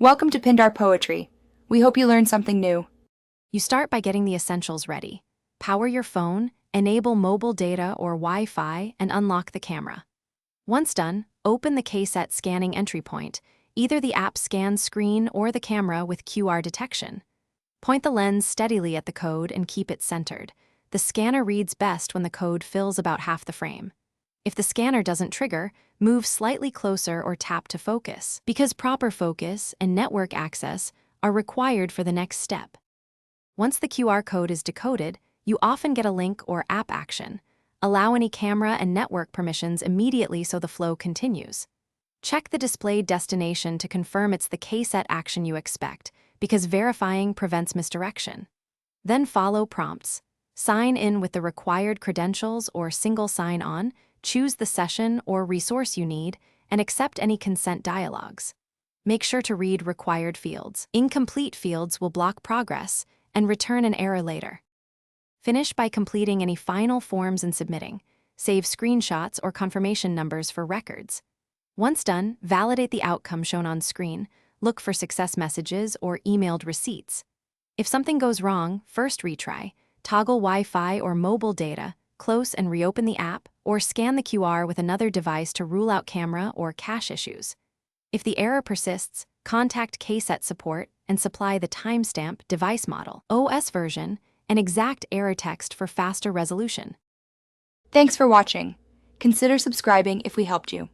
Welcome to Pindar Poetry. We hope you learned something new. You start by getting the essentials ready. Power your phone, enable mobile data or Wi-Fi, and unlock the camera. Once done, open the Kcet scanning entry point, either the app scan screen or the camera with QR detection. Point the lens steadily at the code and keep it centered. The scanner reads best when the code fills about half the frame. If the scanner doesn't trigger, move slightly closer or tap to focus, because proper focus and network access are required for the next step. Once the QR code is decoded, you often get a link or app action. Allow any camera and network permissions immediately so the flow continues. Check the displayed destination to confirm it's the Kcet action you expect, because verifying prevents misdirection. Then follow prompts. Sign in with the required credentials or single sign-on, choose the session or resource you need, and accept any consent dialogues. Make sure to read required fields. Incomplete fields will block progress and return an error later. Finish by completing any final forms and submitting. Save screenshots or confirmation numbers for records. Once done, validate the outcome shown on screen, look for success messages or emailed receipts. If something goes wrong, first retry, toggle Wi-Fi or mobile data, close and reopen the app, or scan the QR with another device to rule out camera or cache issues. If the error persists, contact Kcet support and supply the timestamp, device model, OS version, and exact error text for faster resolution. Thanks for watching. Consider subscribing if we helped you.